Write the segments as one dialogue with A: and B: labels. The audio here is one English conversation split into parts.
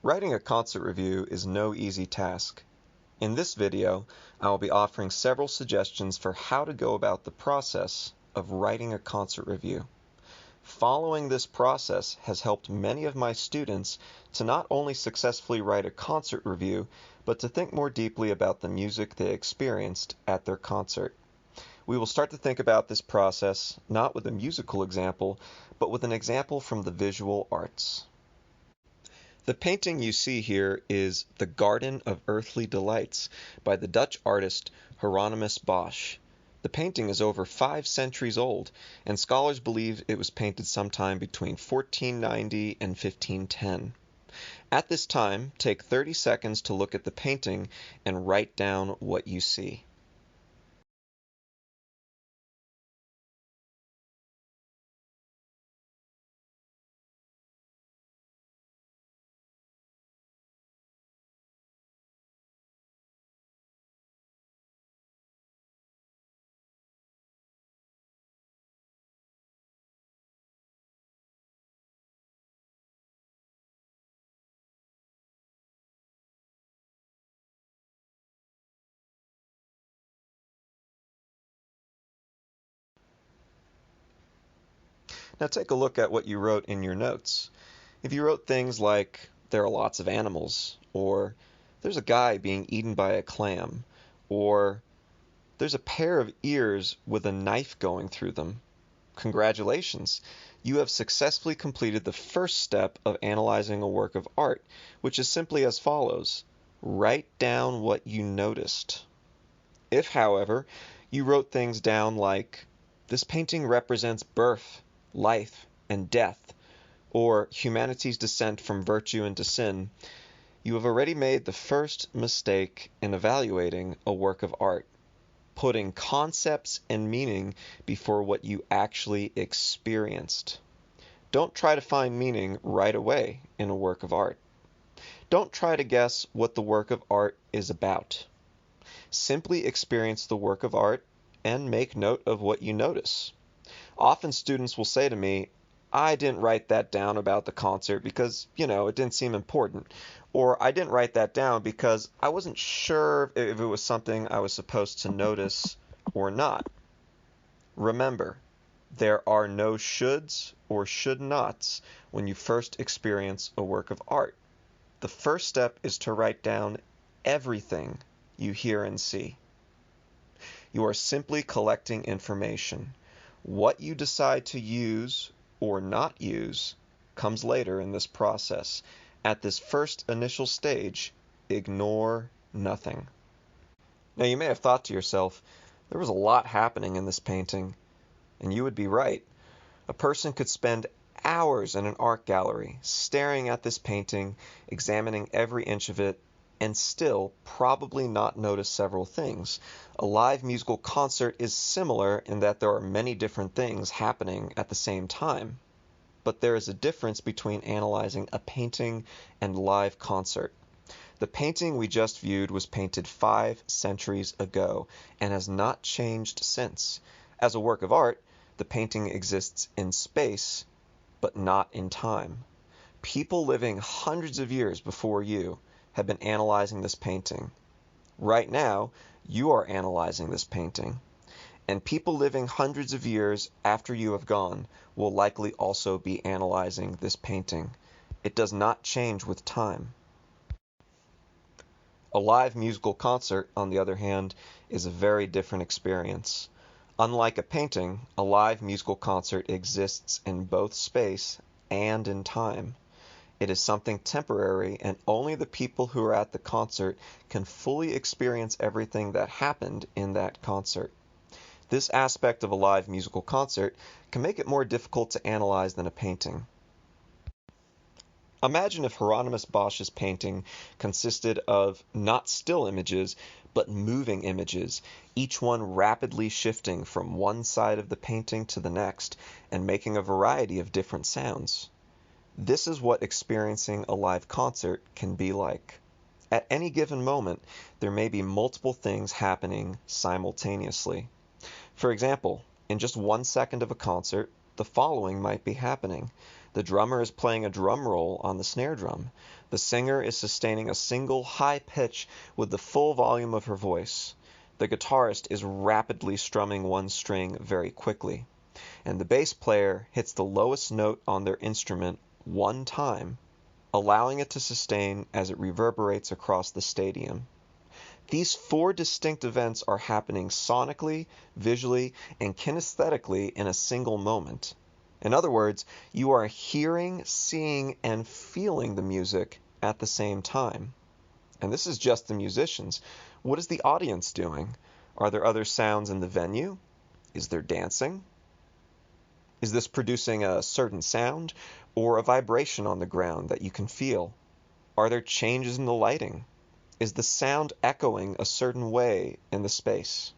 A: Writing a concert review is no easy task. In this video, I will be offering several suggestions for how to go about the process of writing a concert review. Following this process has helped many of my students to not only successfully write a concert review, but to think more deeply about the music they experienced at their concert. We will start to think about this process not with a musical example, but with an example from the visual arts. The painting you see here is The Garden of Earthly Delights by the Dutch artist Hieronymus Bosch. The painting is over 5 centuries old, and scholars believe it was painted sometime between 1490 and 1510. At this time, take 30 seconds to look at the painting and write down what you see. Now take a look at what you wrote in your notes. If you wrote things like, there are lots of animals, or there's a guy being eaten by a clam, or there's a pair of ears with a knife going through them, congratulations! You have successfully completed the first step of analyzing a work of art, which is simply as follows. Write down what you noticed. If, however, you wrote things down like, this painting represents birth, life, and death, or humanity's descent from virtue into sin, you have already made the first mistake in evaluating a work of art, putting concepts and meaning before what you actually experienced. Don't try to find meaning right away in a work of art. Don't try to guess what the work of art is about. Simply experience the work of art and make note of what you notice. Often students will say to me, I didn't write that down about the concert because, it didn't seem important. Or I didn't write that down because I wasn't sure if it was something I was supposed to notice or not. Remember, there are no shoulds or should nots when you first experience a work of art. The first step is to write down everything you hear and see. You are simply collecting information. What you decide to use or not use comes later in this process. At this first initial stage, ignore nothing. Now you may have thought to yourself, there was a lot happening in this painting, and you would be right. A person could spend hours in an art gallery staring at this painting, examining every inch of it, and still probably not notice several things. A live musical concert is similar in that there are many different things happening at the same time. But there is a difference between analyzing a painting and live concert. The painting we just viewed was painted 5 centuries ago and has not changed since. As a work of art, the painting exists in space, but not in time. People living hundreds of years before you have been analyzing this painting. Right now, you are analyzing this painting. And people living hundreds of years after you have gone will likely also be analyzing this painting. It does not change with time. A live musical concert, on the other hand, is a very different experience. Unlike a painting, a live musical concert exists in both space and in time. It is something temporary, and only the people who are at the concert can fully experience everything that happened in that concert. This aspect of a live musical concert can make it more difficult to analyze than a painting. Imagine if Hieronymus Bosch's painting consisted of not still images, but moving images, each one rapidly shifting from one side of the painting to the next and making a variety of different sounds. This is what experiencing a live concert can be like. At any given moment, there may be multiple things happening simultaneously. For example, in just 1 second of a concert, the following might be happening. The drummer is playing a drum roll on the snare drum. The singer is sustaining a single high pitch with the full volume of her voice. The guitarist is rapidly strumming one string very quickly. And the bass player hits the lowest note on their instrument one time, allowing it to sustain as it reverberates across the stadium. These four distinct events are happening sonically, visually, and kinesthetically in a single moment. In other words, you are hearing, seeing, and feeling the music at the same time. And this is just the musicians. What is the audience doing? Are there other sounds in the venue? Is there dancing? Is this producing a certain sound or a vibration on the ground that you can feel? Are there changes in the lighting? Is the sound echoing a certain way in the space?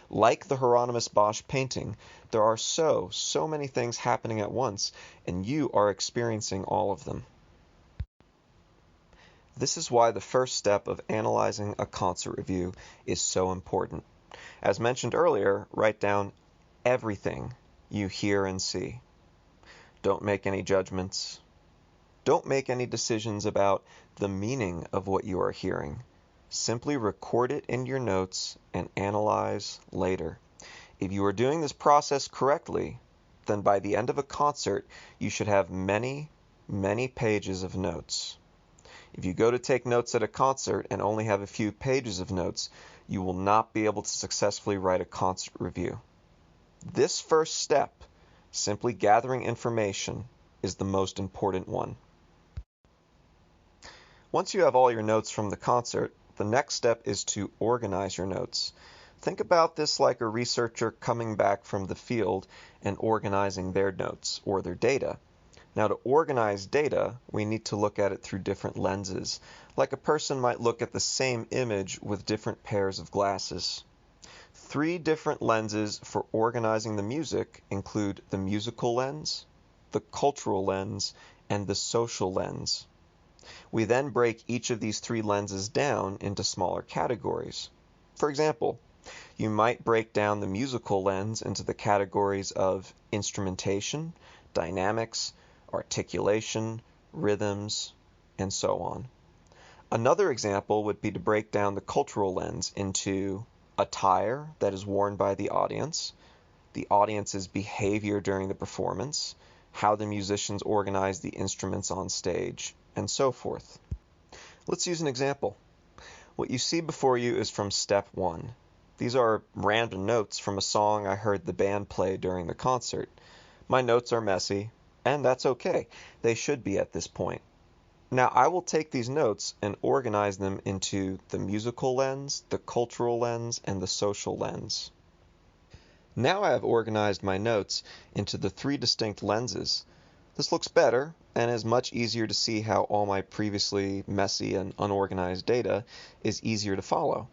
A: Like the Hieronymus Bosch painting, there are so many things happening at once, and you are experiencing all of them. This is why the first step of analyzing a concert review is so important. As mentioned earlier, write down everything you hear and see. Don't make any judgments. Don't make any decisions about the meaning of what you are hearing. Simply record it in your notes and analyze later. If you are doing this process correctly, then by the end of a concert, you should have many pages of notes. If you go to take notes at a concert and only have a few pages of notes, you will not be able to successfully write a concert review. This first step, simply gathering information, is the most important one. Once you have all your notes from the concert, the next step is to organize your notes. Think about this like a researcher coming back from the field and organizing their notes or their data. Now, to organize data, we need to look at it through different lenses, like a person might look at the same image with different pairs of glasses. 3 different lenses for organizing the music include the musical lens, the cultural lens, and the social lens. We then break each of these 3 lenses down into smaller categories. For example, you might break down the musical lens into the categories of instrumentation, dynamics, articulation, rhythms, and so on. Another example would be to break down the cultural lens into attire that is worn by the audience's behavior during the performance, how the musicians organize the instruments on stage, and so forth. Let's use an example. What you see before you is from step 1. These are random notes from a song I heard the band play during the concert. My notes are messy, and that's okay. They should be at this point. Now I will take these notes and organize them into the musical lens, the cultural lens, and the social lens. Now I have organized my notes into the 3 distinct lenses. This looks better and is much easier to see how all my previously messy and unorganized data is easier to follow.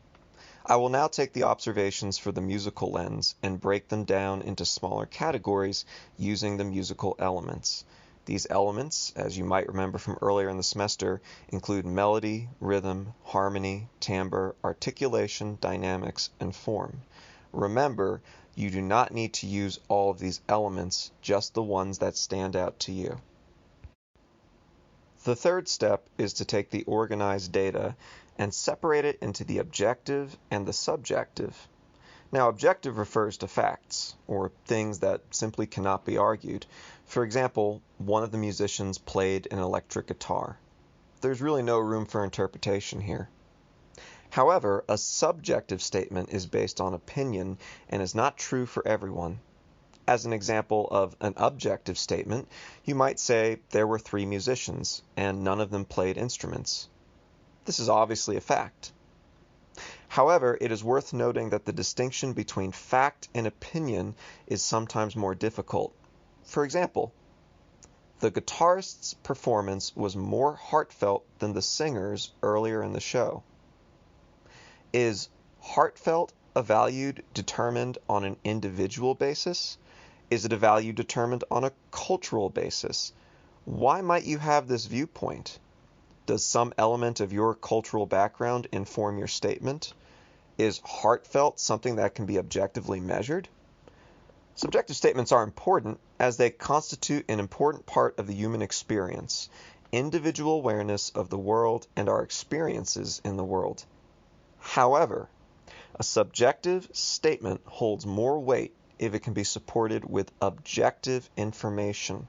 A: I will now take the observations for the musical lens and break them down into smaller categories using the musical elements. These elements, as you might remember from earlier in the semester, include melody, rhythm, harmony, timbre, articulation, dynamics, and form. Remember, you do not need to use all of these elements, just the ones that stand out to you. The third step is to take the organized data and separate it into the objective and the subjective. Now, objective refers to facts, or things that simply cannot be argued. For example, one of the musicians played an electric guitar. There's really no room for interpretation here. However, a subjective statement is based on opinion and is not true for everyone. As an example of an objective statement, you might say there were 3 musicians and none of them played instruments. This is obviously a fact. However, it is worth noting that the distinction between fact and opinion is sometimes more difficult. For example, the guitarist's performance was more heartfelt than the singer's earlier in the show. Is heartfelt a value determined on an individual basis? Is it a value determined on a cultural basis? Why might you have this viewpoint? Does some element of your cultural background inform your statement? Is heartfelt something that can be objectively measured? Subjective statements are important as they constitute an important part of the human experience, individual awareness of the world and our experiences in the world. However, a subjective statement holds more weight if it can be supported with objective information.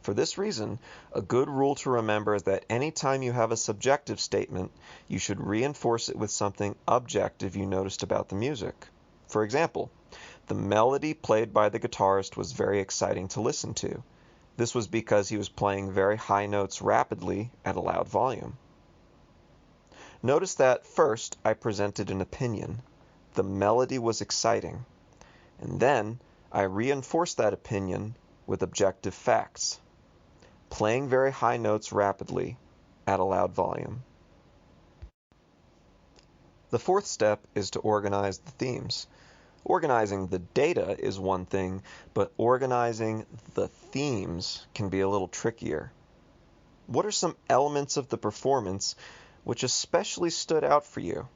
A: For this reason, a good rule to remember is that any time you have a subjective statement, you should reinforce it with something objective you noticed about the music. For example, the melody played by the guitarist was very exciting to listen to. This was because he was playing very high notes rapidly at a loud volume. Notice that first I presented an opinion. The melody was exciting. And then I reinforced that opinion with objective facts. Playing very high notes rapidly at a loud volume. The fourth step is to organize the themes. Organizing the data is one thing, but organizing the themes can be a little trickier. What are some elements of the performance which especially stood out for you?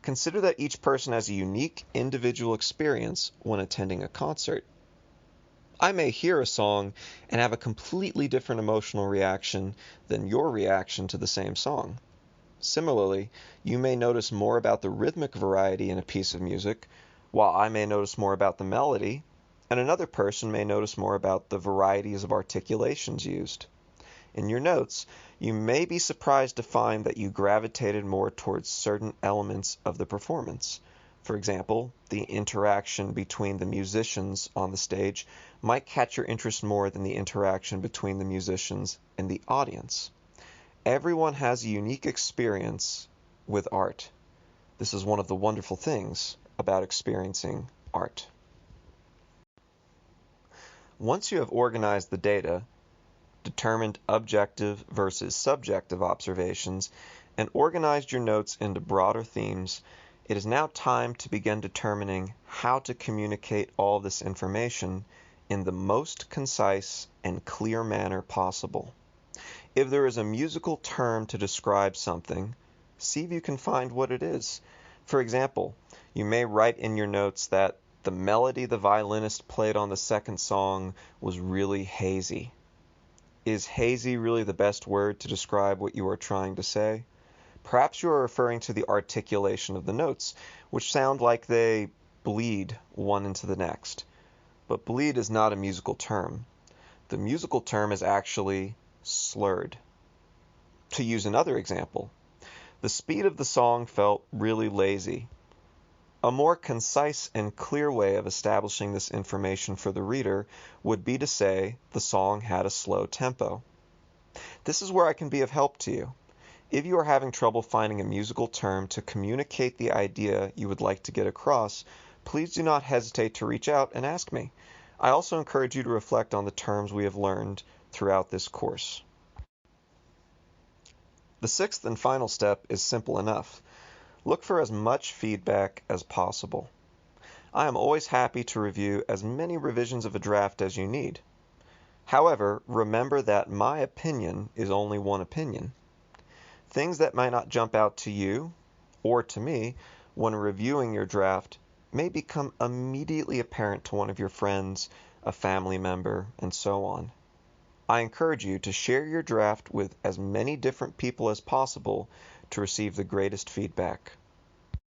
A: Consider that each person has a unique individual experience when attending a concert. I may hear a song and have a completely different emotional reaction than your reaction to the same song. Similarly, you may notice more about the rhythmic variety in a piece of music, while I may notice more about the melody, and another person may notice more about the varieties of articulations used. In your notes, you may be surprised to find that you gravitated more towards certain elements of the performance. For example, the interaction between the musicians on the stage might catch your interest more than the interaction between the musicians and the audience. Everyone has a unique experience with art. This is one of the wonderful things about experiencing art. Once you have organized the data, determined objective versus subjective observations, and organized your notes into broader themes, it is now time to begin determining how to communicate all this information in the most concise and clear manner possible. If there is a musical term to describe something, see if you can find what it is. For example, you may write in your notes that the melody the violinist played on the second song was really hazy. Is hazy really the best word to describe what you are trying to say? Perhaps you are referring to the articulation of the notes, which sound like they bleed one into the next. But bleed is not a musical term. The musical term is actually slurred. To use another example, the speed of the song felt really lazy. A more concise and clear way of establishing this information for the reader would be to say the song had a slow tempo. This is where I can be of help to you. If you are having trouble finding a musical term to communicate the idea you would like to get across, please do not hesitate to reach out and ask me. I also encourage you to reflect on the terms we have learned throughout this course. The sixth and final step is simple enough. Look for as much feedback as possible. I am always happy to review as many revisions of a draft as you need. However, remember that my opinion is only one opinion. Things that might not jump out to you or to me when reviewing your draft may become immediately apparent to one of your friends, a family member, and so on. I encourage you to share your draft with as many different people as possible to receive the greatest feedback.